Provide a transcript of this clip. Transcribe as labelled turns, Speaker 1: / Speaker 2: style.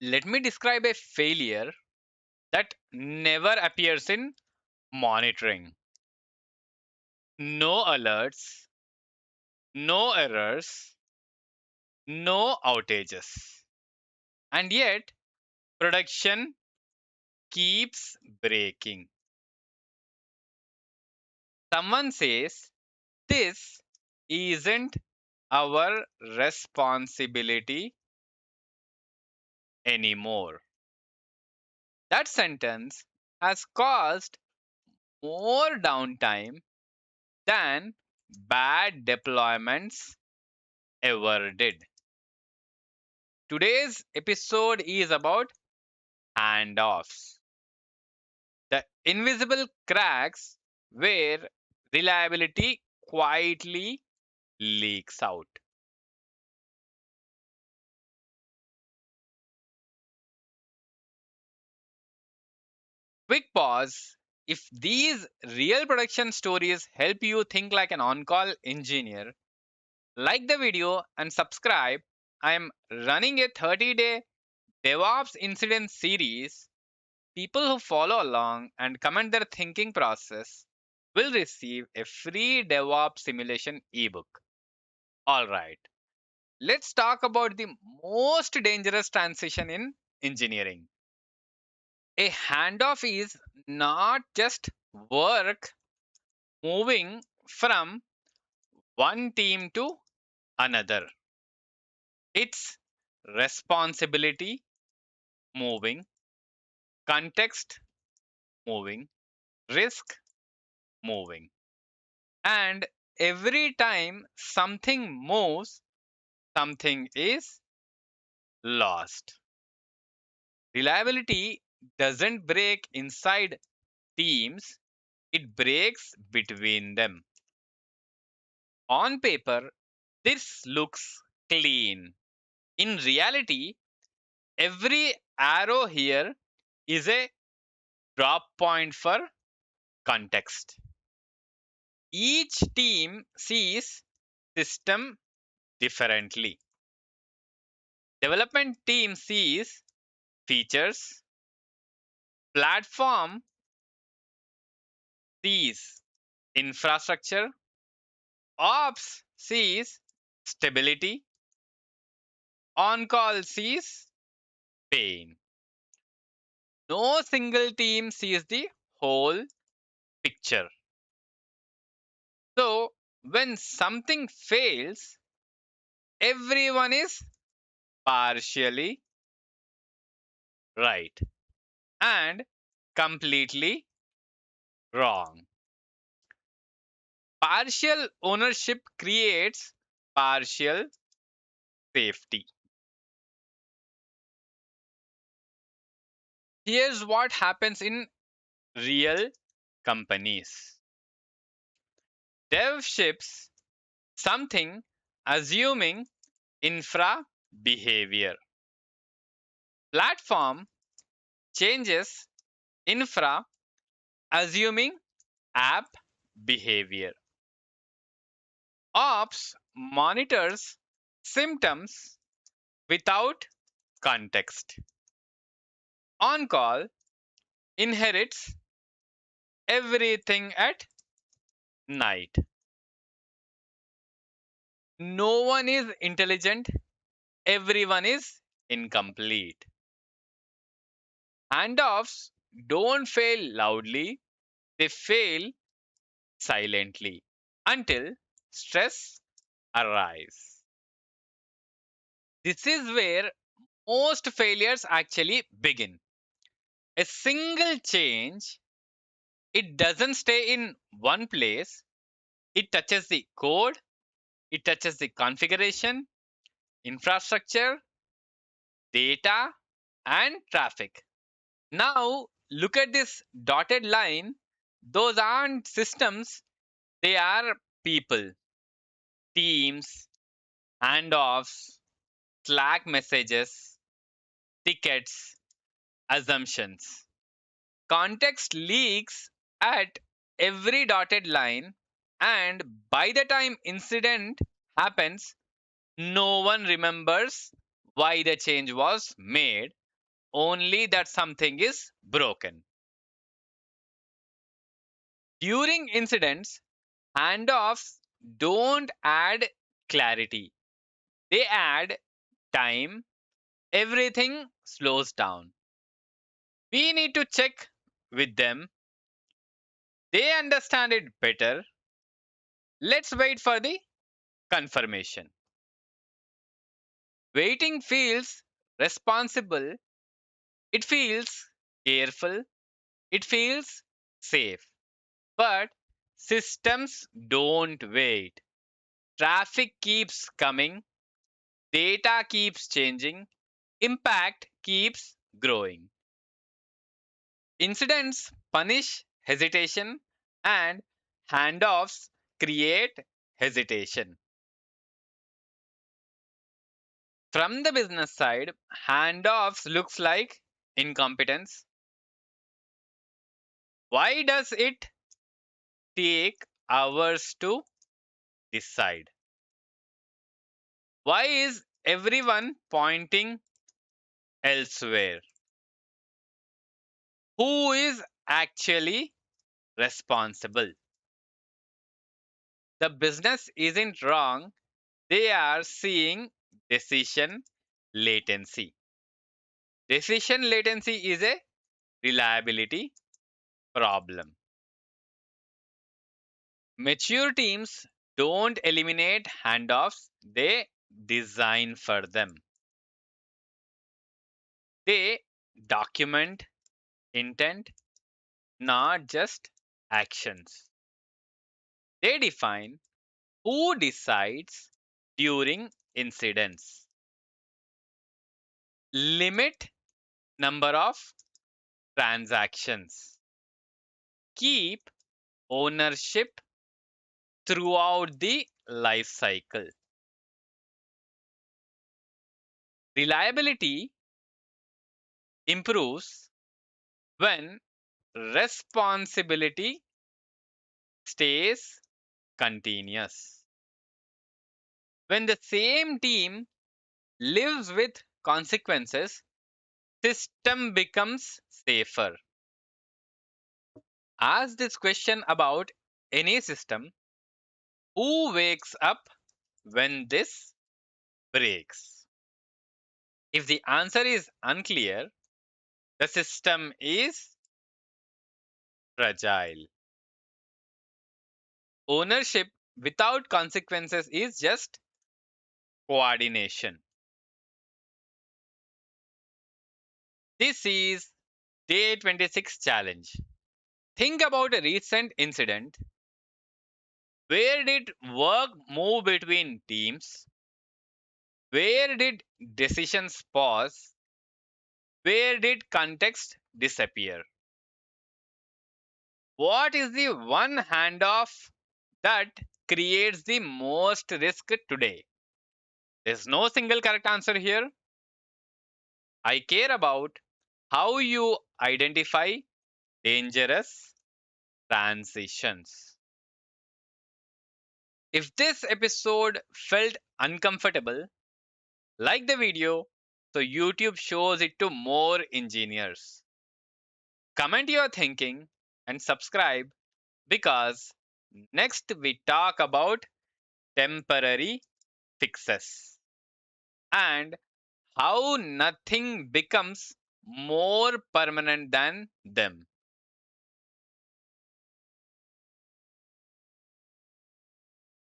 Speaker 1: Let me describe a failure that never appears in monitoring. No alerts, no errors, no outages. And yet, production keeps breaking. Someone says, this isn't our responsibility anymore. That sentence has caused more downtime than bad deployments ever did. Today's episode is about handoffs, the invisible cracks where reliability quietly leaks out. Quick pause. If these real production stories help you think like an on call engineer, like the video and subscribe. I am running a 30-day DevOps incident series. People who follow along and comment their thinking process will receive a free DevOps simulation ebook. All right, let's talk about the most dangerous transition in engineering. A handoff is not just work moving from one team to another, it's responsibility moving, context moving, risk moving. And every time something moves, something is lost. Reliability doesn't break inside teams, it breaks between them. On paper, this looks clean. In reality, every arrow here is a drop point for context. Each team sees system differently. Development team sees features, platform sees infrastructure, ops sees stability, on call sees pain. No single team sees the whole picture. So when something fails, everyone is partially right and completely wrong. Partial ownership creates partial safety. Here's what happens in real companies. Dev ships something assuming infra behavior. Platform changes infra assuming app behavior. Ops monitors symptoms without context. On call inherits everything at night. No one is intelligent, everyone is incomplete. Handoffs don't fail loudly, they fail silently until stress arrives. This is where most failures actually begin. A single change, it doesn't stay in one place, it touches the code, it touches the configuration, infrastructure, data, and traffic. Now, look at this dotted line. Those aren't systems, they are people, teams, handoffs, Slack messages, tickets, assumptions. Context leaks at every dotted line, and by the time incident happens, no one remembers why the change was made. only that something is broken. During incidents, handoffs don't add clarity, they add time. Everything slows down. We need to check with them. They understand it better. Let's wait for the confirmation. Waiting feels responsible, it feels careful, it feels safe. But systems don't wait. Traffic keeps coming, data keeps changing, impact keeps growing. Incidents punish hesitation, and handoffs create hesitation. From the business side, handoffs looks like incompetence. Why does it take hours to decide? Why is everyone pointing elsewhere? Who is actually responsible? The business isn't wrong, they are seeing decision latency. Decision latency is a reliability problem. Mature teams don't eliminate handoffs, they design for them. They document intent, not just actions. They define who decides during incidents, limit number of transactions, keep ownership throughout the life cycle. Reliability improves when responsibility stays continuous. When the same team lives with consequences, system becomes safer. Ask this question about any system: who wakes up when this breaks? If the answer is unclear, the system is fragile. Ownership without consequences is just coordination. This is day 26 challenge. Think about a recent incident. Where did work move between teams? Where did decisions pause? Where did context disappear? What is the one handoff that creates the most risk today? There's no single correct answer here. I care about how you identify dangerous transitions. If this episode felt uncomfortable, like the video so YouTube shows it to more engineers. Comment your thinking and subscribe because next we talk about temporary fixes and how nothing becomes more permanent than them.